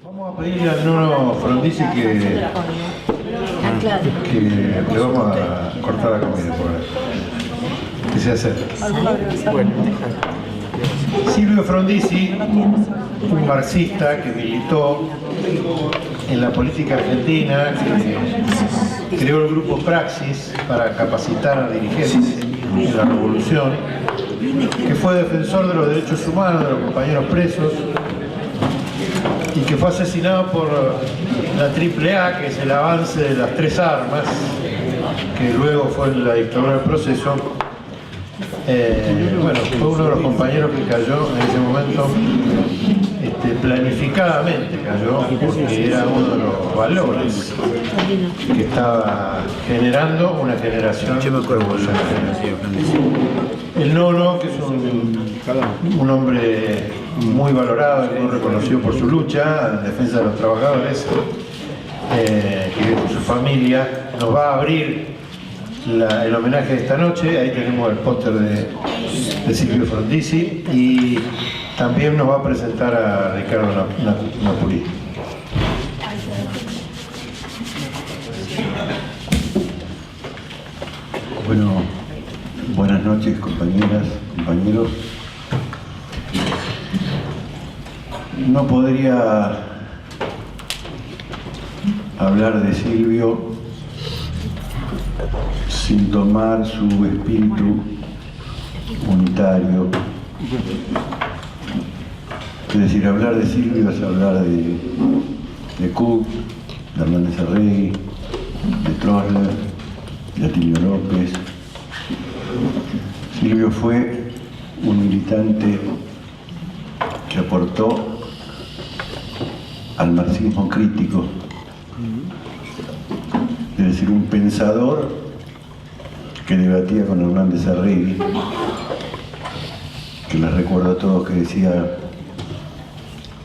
Vamos a pedirle al Nono Frondizi que le vamos a cortar la comida por ahí. Que se acerque. Bueno. Silvio Frondizi, un marxista que militó en la política argentina, que creó el grupo Praxis para capacitar a dirigentes de la revolución, que fue defensor de los derechos humanos de los compañeros presos y que fue asesinado por la AAA, que es el avance de las tres armas, que luego fue la dictadura del proceso. Bueno, fue uno de los compañeros que cayó en ese momento, planificadamente cayó, porque era uno de los valores que estaba generando una generación revolucionaria. El Nono, que es un hombre muy valorado y muy reconocido por su lucha en defensa de los trabajadores, que vive con su familia, nos va a abrir el homenaje de esta noche. Ahí tenemos el póster de Silvio Frondizi, y también nos va a presentar a Ricardo Napuri. Bueno, buenas noches, compañeras, compañeros. No podría hablar de Silvio sin tomar su espíritu unitario. Es decir, hablar de Silvio es hablar de Cook, de Hernández Arregui, de Troller, de Atilio López. Silvio fue un militante que aportó al marxismo crítico, es decir, un pensador que debatía con Hernández Arregui, que les recuerdo a todos que decía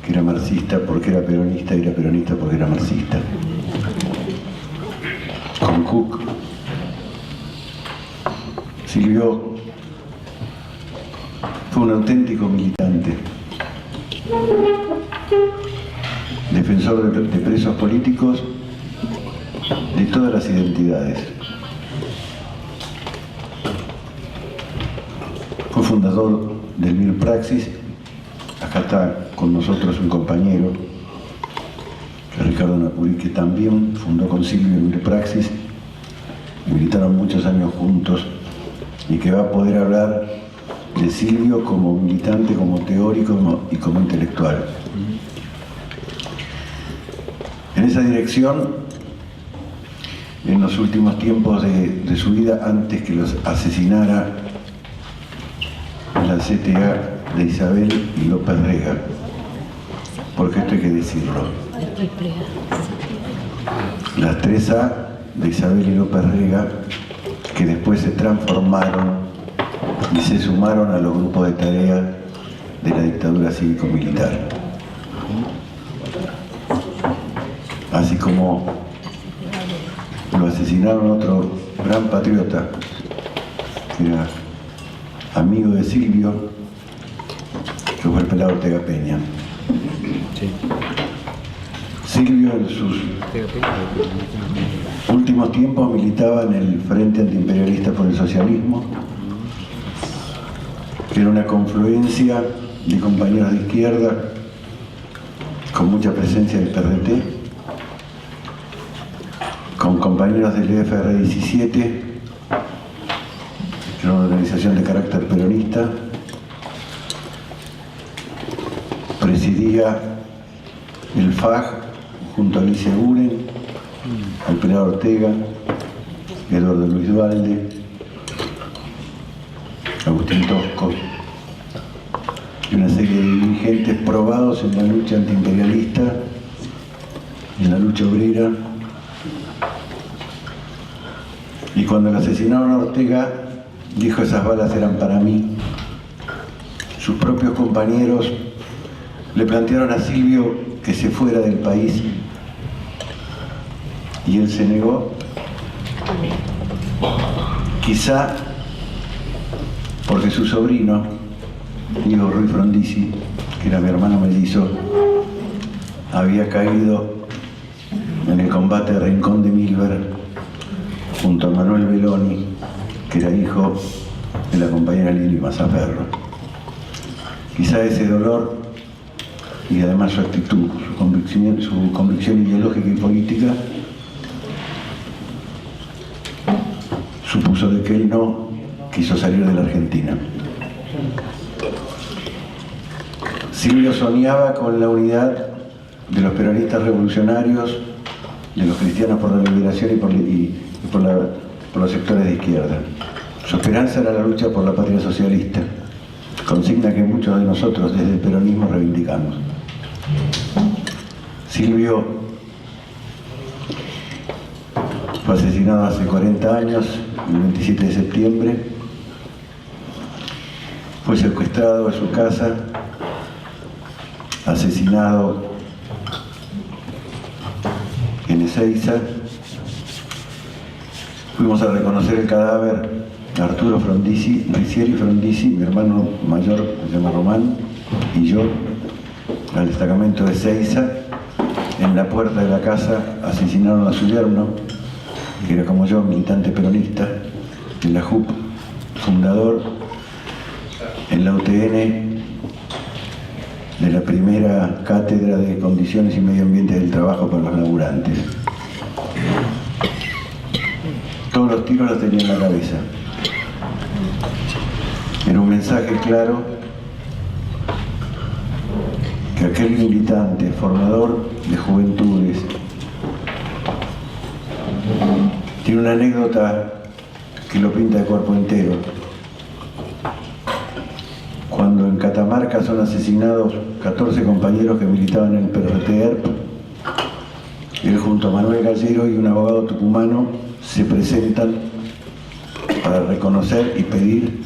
que era marxista porque era peronista, y era peronista porque era marxista. Con Cook, Silvio fue un auténtico militante, defensor de presos políticos de todas las identidades. Fue fundador del MIR Praxis. Acá está con nosotros un compañero, que es Ricardo Napuri, que también fundó con Silvio el MIR Praxis, y militaron muchos años juntos, y que va a poder hablar de Silvio como militante, como teórico y como intelectual. En esa dirección, en los últimos tiempos de su vida, antes que los asesinara la CTA de Isabel y López Rega, porque esto hay que decirlo. Las 3A de Isabel y López Rega, que después se transformaron y se sumaron a los grupos de tarea de la dictadura cívico-militar. Así como lo asesinaron otro gran patriota, que era amigo de Silvio, que fue el pelado Ortega Peña. Sí. Silvio en sus últimos tiempos militaba en el Frente Antiimperialista por el Socialismo, que era una confluencia de compañeros de izquierda con mucha presencia del PRT, con compañeros del FR 17, que era una organización de carácter peronista. Presidía el FAG junto a Alicia Guren, al pelado Ortega, Eduardo Luis Dualde, Agustín Tosco, y una serie de dirigentes probados en la lucha antiimperialista, en la lucha obrera. Y cuando le asesinaron a Ortega, dijo: esas balas eran para mí. Sus propios compañeros le plantearon a Silvio que se fuera del país, y él se negó, quizá porque su sobrino, Diego Ruiz Frondizi, que era mi hermano mellizo, había caído en el combate de Rincón de Milver junto a Manuel Belloni, que era hijo de la compañera Lili Mazzaferro. Quizá ese dolor y además su actitud, su convicción ideológica y política supuso de que él no quiso salir de la Argentina. Silvio soñaba con la unidad de los peronistas revolucionarios, de los cristianos por la liberación y por los sectores de izquierda. Su esperanza era la lucha por la patria socialista, consigna que muchos de nosotros desde el peronismo reivindicamos. Silvio fue asesinado hace 40 años, el 27 de septiembre. Fue secuestrado en su casa, asesinado en Ezeiza. Fuimos a reconocer el cadáver de Arturo Frondizi, Ricieri Frondizi, mi hermano mayor, se llama Román, y yo, al destacamento de Ezeiza. En la puerta de la casa asesinaron a su yerno, que era como yo, militante peronista de la JUP, fundador en la UTN de la primera cátedra de condiciones y medio ambiente del trabajo para los laburantes. Todos los tiros los tenía en la cabeza. Era un mensaje claro que aquel militante, formador de juventudes, tiene una anécdota que lo pinta de cuerpo entero. Cuando en Catamarca son asesinados 14 compañeros que militaban en el PRT-ERP, él junto a Manuel Gallero y un abogado tucumano se presentan para reconocer y pedir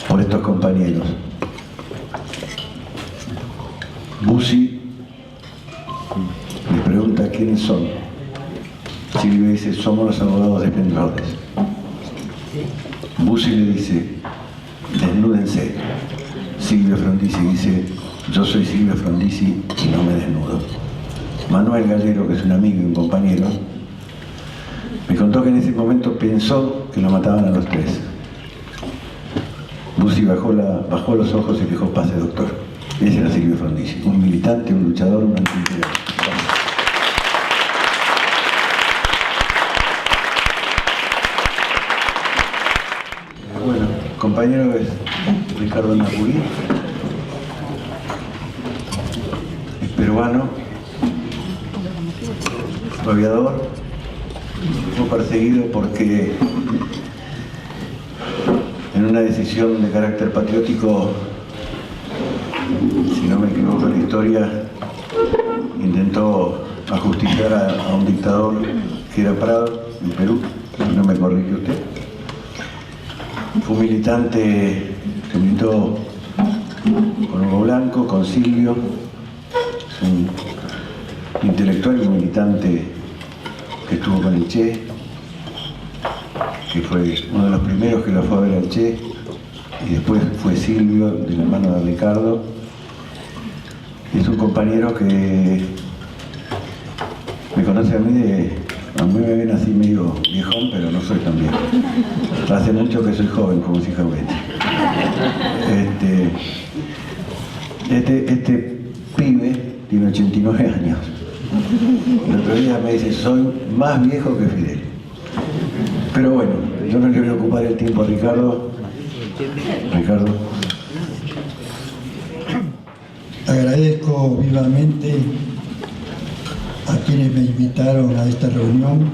por estos compañeros. Bussi le pregunta quiénes son. Silvio dice, somos los abogados de Penrodes. Bussi le dice, desnúdense. Silvio Frondizi dice, yo soy Silvio Frondizi y no me desnudo. Manuel Gallero, que es un amigo y un compañero, me contó que en ese momento pensó que lo mataban a los tres. Bussi bajó los ojos y dijo, pase doctor. Ese era Silvio Frondizi, un militante, un luchador, un antiimperial. Bueno, compañero es Ricardo Napurí, es peruano, aviador, fue perseguido porque en una decisión de carácter patriótico, si no me equivoco en la historia, intentó ajusticiar a un dictador que era Prado, en Perú, si no me corrige usted. Fue un militante que militó con Hugo Blanco, con Silvio, es un intelectual y un militante que estuvo con el Che, que fue uno de los primeros que lo fue a ver al Che, y después fue Silvio, de la mano de Ricardo. Es un compañero que me conoce a mí me ven así medio viejón, pero no soy tan viejo. Hace mucho que soy joven, como si Jauretti. Este pibe tiene 89 años. El otro día me dice, soy más viejo que Fidel. Pero bueno, yo no le voy a ocupar el tiempo a Ricardo. Agradezco vivamente a quienes me invitaron a esta reunión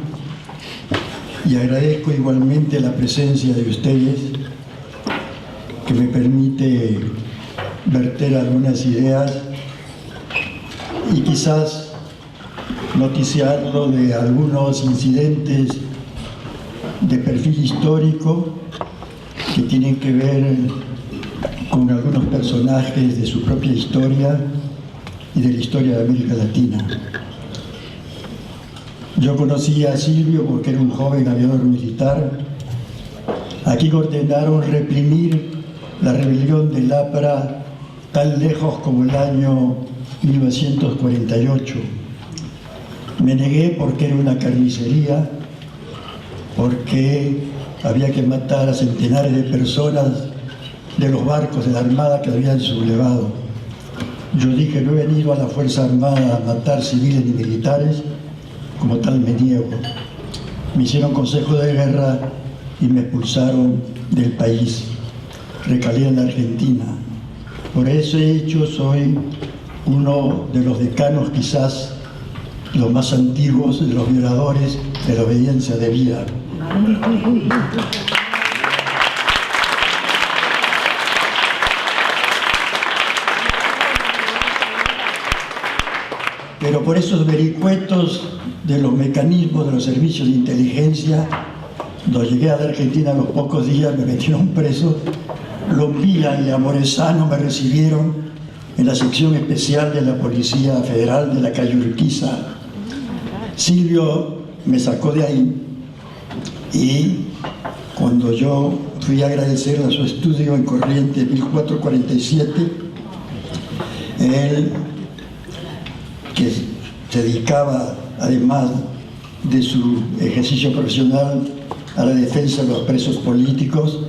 y agradezco igualmente la presencia de ustedes que me permite verter algunas ideas y quizás noticiarlo de algunos incidentes de perfil histórico que tienen que ver con algunos personajes de su propia historia y de la historia de América Latina. Yo conocí a Silvio porque era un joven aviador militar a quien ordenaron reprimir la rebelión del APRA tan lejos como el año 1948. Me negué porque era una carnicería, porque había que matar a centenares de personas de los barcos de la Armada que habían sublevado. Yo dije, no he venido a la Fuerza Armada a matar civiles ni militares, como tal me niego. Me hicieron consejo de guerra y me expulsaron del país. Recalé en la Argentina. Por ese hecho soy uno de los decanos, quizás los más antiguos, de los violadores de la obediencia debida. Pero por esos vericuetos de los mecanismos de los servicios de inteligencia, cuando llegué a la Argentina a los pocos días me metieron preso. Lombía y Amoresano me recibieron en la sección especial de la Policía Federal de la calle Urquiza. Silvio me sacó de ahí y cuando yo fui a agradecerle a su estudio en Corrientes 1447, él, que se dedicaba, además de su ejercicio profesional, a la defensa de los presos políticos,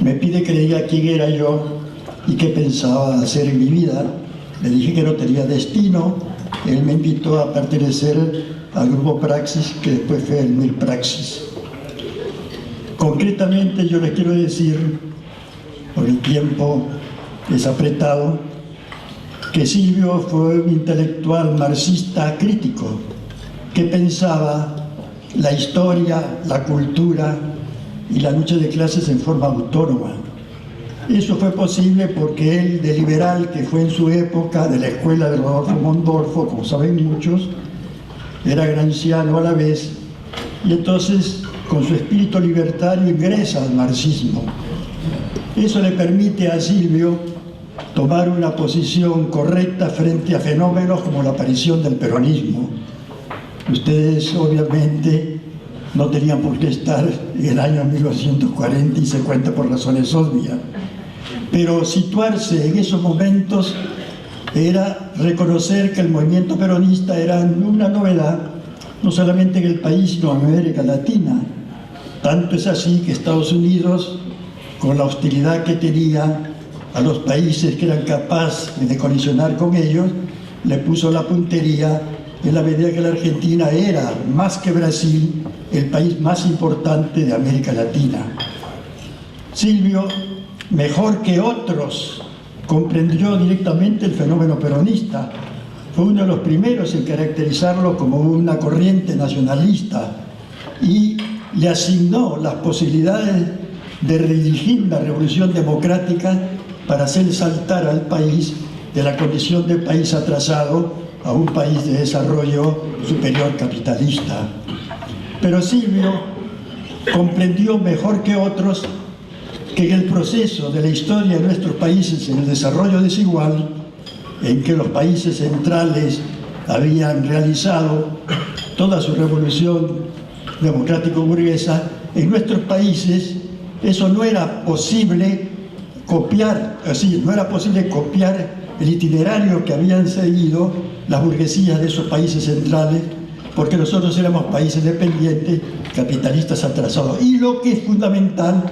me pide que le diga quién era yo y qué pensaba hacer en mi vida. Le dije que no tenía destino. Él me invitó a pertenecer al grupo Praxis, que después fue el MIR Praxis. Concretamente yo les quiero decir, por el tiempo es apretado, que Silvio fue un intelectual marxista crítico que pensaba la historia, la cultura y la lucha de clases en forma autónoma. Eso fue posible porque él, de liberal que fue en su época, de la escuela de Rodolfo Mondolfo, como saben muchos, era gramsciano a la vez, y entonces con su espíritu libertario ingresa al marxismo. Eso le permite a Silvio tomar una posición correcta frente a fenómenos como la aparición del peronismo. Ustedes obviamente no tenían por qué estar en el año 1940 y 50 por razones obvias, pero situarse en esos momentos era reconocer que el movimiento peronista era una novedad, no solamente en el país, sino en América Latina. Tanto es así que Estados Unidos, con la hostilidad que tenía a los países que eran capaces de colisionar con ellos, le puso la puntería en la medida que la Argentina era, más que Brasil, el país más importante de América Latina. Silvio, mejor que otros, comprendió directamente el fenómeno peronista. Fue uno de los primeros en caracterizarlo como una corriente nacionalista y le asignó las posibilidades de redirigir la revolución democrática para hacer saltar al país de la condición de país atrasado a un país de desarrollo superior capitalista. Pero Silvio comprendió mejor que otros que en el proceso de la historia de nuestros países en el desarrollo desigual, en que los países centrales habían realizado toda su revolución democrático-burguesa, en nuestros países eso no era posible copiar, así, no era posible copiar el itinerario que habían seguido las burguesías de esos países centrales, porque nosotros éramos países dependientes, capitalistas atrasados. Y lo que es fundamental,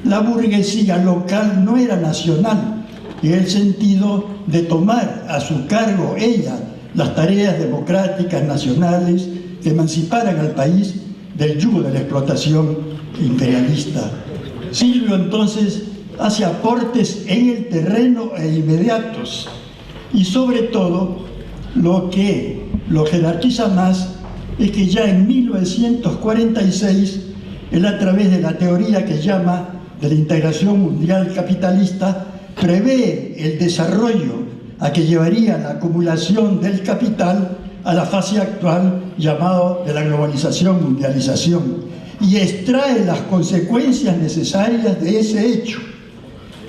la burguesía local no era nacional, en el sentido de tomar a su cargo ella las tareas democráticas nacionales que emanciparan al país del yugo de la explotación imperialista. Silvio entonces hace aportes en el terreno e inmediatos, y sobre todo lo que lo jerarquiza más es que ya en 1946 él, a través de la teoría que llama de la integración mundial capitalista, prevé el desarrollo a que llevaría la acumulación del capital a la fase actual llamado de la globalización, mundialización, y extrae las consecuencias necesarias de ese hecho.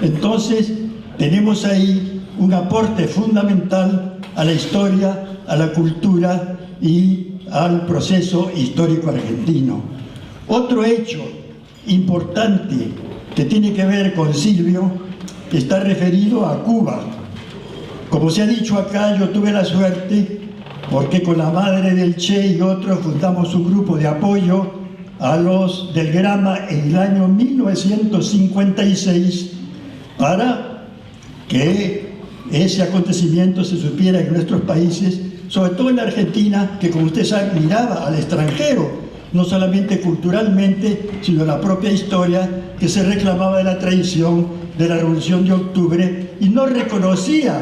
Entonces tenemos ahí un aporte fundamental a la historia, a la cultura y al proceso histórico argentino. Otro hecho importante que tiene que ver con Silvio está referido a Cuba. Como se ha dicho acá, yo tuve la suerte porque con la madre del Che y otros fundamos un grupo de apoyo a los del Grama en el año 1956 para que ese acontecimiento se supiera en nuestros países, sobre todo en la Argentina, que como usted sabe miraba al extranjero, no solamente culturalmente, sino la propia historia, que se reclamaba de la traición de la Revolución de Octubre y no reconocía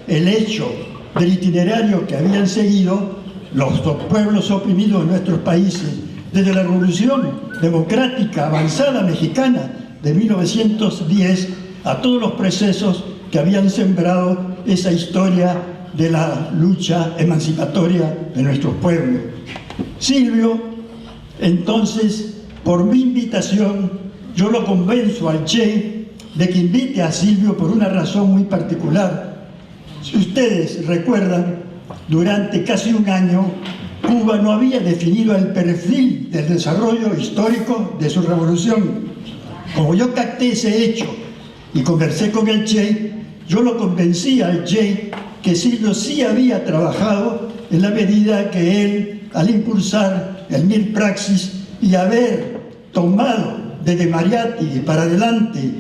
el hecho del itinerario que habían seguido los pueblos oprimidos en nuestros países desde la Revolución Democrática Avanzada Mexicana de 1910 a todos los procesos que habían sembrado esa historia de la lucha emancipatoria de nuestros pueblos. Silvio, entonces, por mi invitación, yo lo convenzo al Che de que invite a Silvio por una razón muy particular. Si ustedes recuerdan, durante casi un año, Cuba no había definido el perfil del desarrollo histórico de su revolución. Como yo capté ese hecho y conversé con el Che, yo lo convencí al Che que Silvio sí había trabajado en la medida que él, al impulsar el Mir Praxis y haber tomado desde Mariátegui para adelante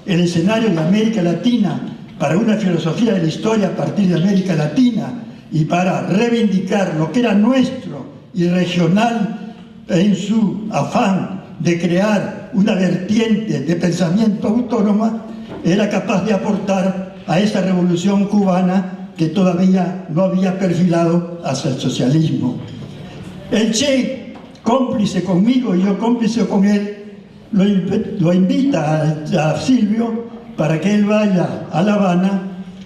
el escenario de América Latina para una filosofía de la historia a partir de América Latina y para reivindicar lo que era nuestro y regional en su afán de crear una vertiente de pensamiento autónoma, era capaz de aportar a esa revolución cubana que todavía no había perfilado hacia el socialismo. El Che, cómplice conmigo y yo cómplice con él, lo invita a Silvio para que él vaya a La Habana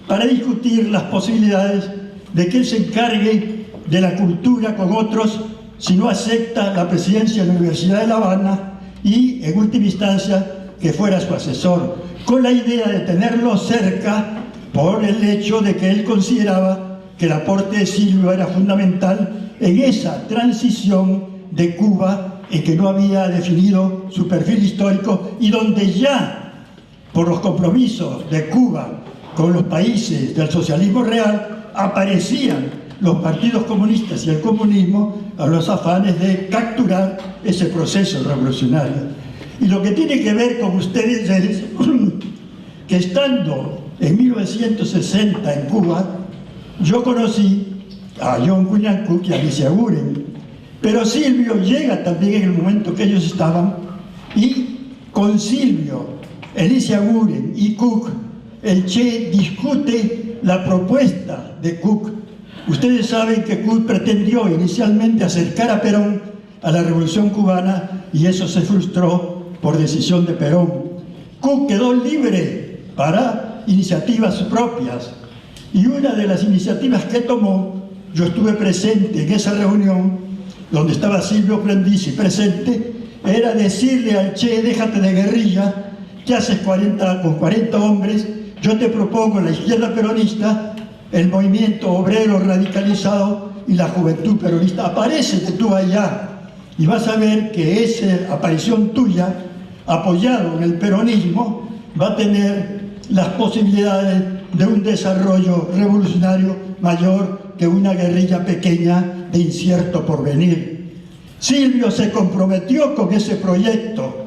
para discutir las posibilidades de que él se encargue de la cultura con otros si no acepta la presidencia de la Universidad de La Habana y, en última instancia, que fuera su asesor, con la idea de tenerlo cerca por el hecho de que él consideraba que el aporte de Silvio era fundamental en esa transición de Cuba en que no había definido su perfil histórico y donde ya, por los compromisos de Cuba con los países del socialismo real, aparecían los partidos comunistas y el comunismo a los afanes de capturar ese proceso revolucionario. Y lo que tiene que ver con ustedes es que estando en 1960 en Cuba, yo conocí a John Cuñán Cook y a Alicia Guren, pero Silvio llega también en el momento que ellos estaban y con Silvio, Alicia Guren y Cook, el Che discute la propuesta de Cook. Ustedes saben que Cook pretendió inicialmente acercar a Perón a la Revolución Cubana y eso se frustró por decisión de Perón. Cook quedó libre para iniciativas propias y una de las iniciativas que tomó, yo estuve presente en esa reunión donde estaba Silvio Frondizi presente, era decirle al Che: déjate de guerrilla, que haces con 40 hombres, yo te propongo la izquierda peronista, el movimiento obrero radicalizado y la juventud peronista. Aparécete tú allá y vas a ver que esa aparición tuya, apoyado en el peronismo, va a tener las posibilidades de un desarrollo revolucionario mayor que una guerrilla pequeña de incierto porvenir. Silvio se comprometió con ese proyecto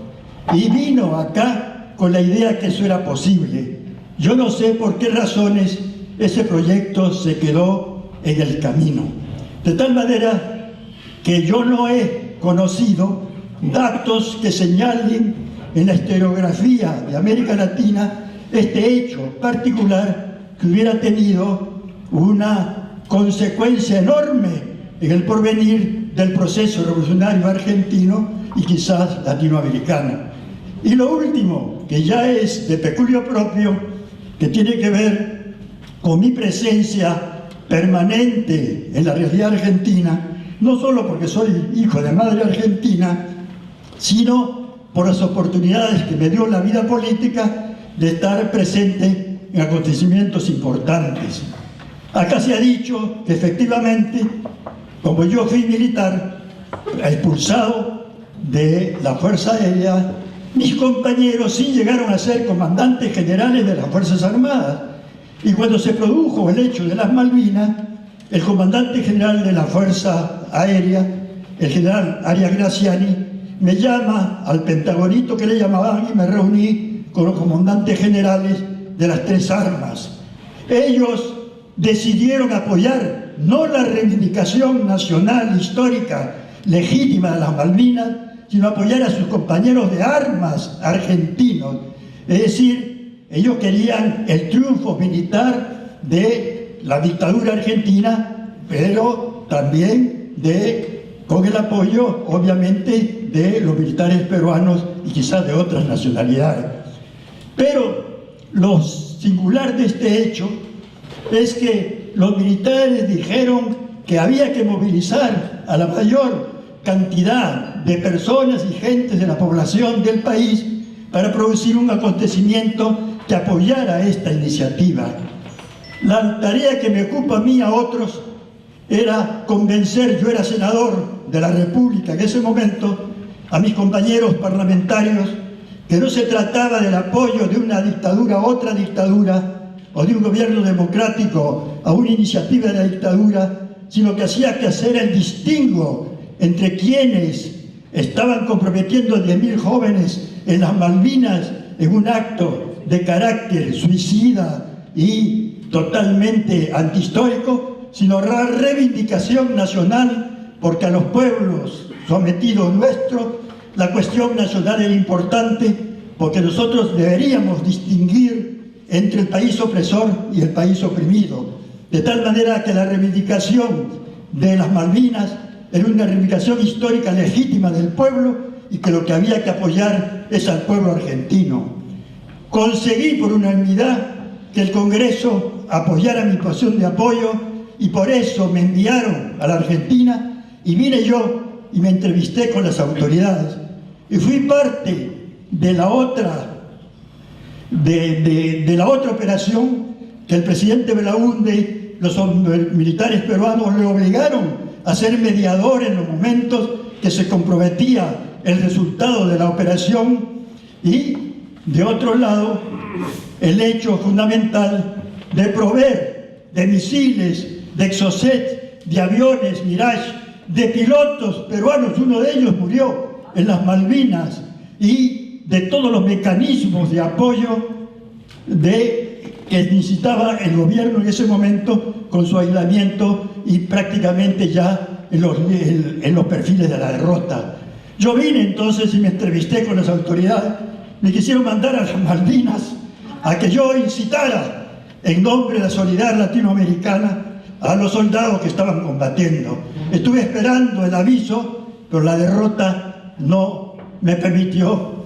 y vino acá con la idea que eso era posible. Yo no sé por qué razones ese proyecto se quedó en el camino. De tal manera que yo no he conocido datos que señalen en la historiografía de América Latina este hecho particular que hubiera tenido una consecuencia enorme en el porvenir del proceso revolucionario argentino y quizás latinoamericano. Y lo último, que ya es de peculio propio, que tiene que ver con mi presencia permanente en la realidad argentina, no solo porque soy hijo de madre argentina, sino por las oportunidades que me dio la vida política de estar presente en acontecimientos importantes. Acá se ha dicho que efectivamente, como yo fui militar, expulsado de la Fuerza Aérea, mis compañeros sí llegaron a ser comandantes generales de las Fuerzas Armadas. Y cuando se produjo el hecho de las Malvinas, el comandante general de la Fuerza Aérea, el general Arias Graziani, me llama al Pentagonito que le llamaban y me reuní con los comandantes generales de las tres armas. Ellos decidieron apoyar no la reivindicación nacional histórica legítima de las Malvinas, sino apoyar a sus compañeros de armas argentinos. Es decir, ellos querían el triunfo militar de la dictadura argentina, pero también con el apoyo, obviamente, de los militares peruanos y quizás de otras nacionalidades. Pero lo singular de este hecho es que los militares dijeron que había que movilizar a la mayor cantidad de personas y gentes de la población del país para producir un acontecimiento que apoyara esta iniciativa. La tarea que me ocupa a mí, a otros, era convencer, yo era senador de la República en ese momento, a mis compañeros parlamentarios, que no se trataba del apoyo de una dictadura a otra dictadura, o de un gobierno democrático a una iniciativa de la dictadura, sino que hacía que hacer el distingo entre quienes estaban comprometiendo a 10.000 jóvenes en las Malvinas en un acto de carácter suicida y totalmente antihistórico, sino la reivindicación nacional, porque a los pueblos sometidos nuestros la cuestión nacional era importante, porque nosotros deberíamos distinguir entre el país opresor y el país oprimido, de tal manera que la reivindicación de las Malvinas era una reivindicación histórica legítima del pueblo y que lo que había que apoyar es al pueblo argentino. Conseguí por unanimidad que el Congreso apoyara mi posición de apoyo y por eso me enviaron a la Argentina y vine yo y me entrevisté con las autoridades y fui parte de la otra operación que el presidente Belaúnde, los militares peruanos le obligaron a ser mediador en los momentos que se comprometía el resultado de la operación, y de otro lado el hecho fundamental de proveer de misiles, de Exocet, de aviones Mirage, de pilotos peruanos, uno de ellos murió en las Malvinas, y de todos los mecanismos de apoyo que necesitaba el gobierno en ese momento con su aislamiento y prácticamente ya en los perfiles de la derrota. Yo vine entonces y me entrevisté con las autoridades, me quisieron mandar a las Malvinas a que yo incitara en nombre de la solidaridad latinoamericana a los soldados que estaban combatiendo. Estuve esperando el aviso, pero la derrota no me permitió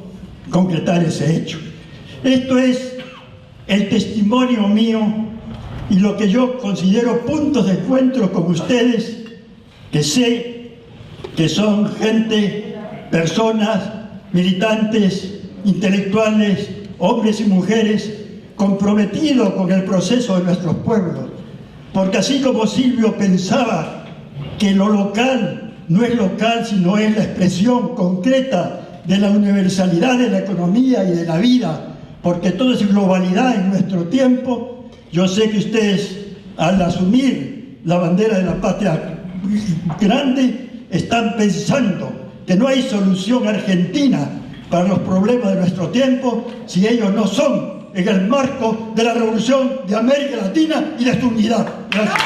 concretar ese hecho. Esto es el testimonio mío y lo que yo considero puntos de encuentro con ustedes, que sé que son gente, personas, militantes, intelectuales, hombres y mujeres comprometidos con el proceso de nuestros pueblos. Porque así como Silvio pensaba que lo local no es local, sino es la expresión concreta de la universalidad de la economía y de la vida, porque todo es globalidad en nuestro tiempo, yo sé que ustedes, al asumir la bandera de la patria grande, están pensando que no hay solución argentina para los problemas de nuestro tiempo si ellos no son en el marco de la revolución de América Latina y de su unidad. Gracias.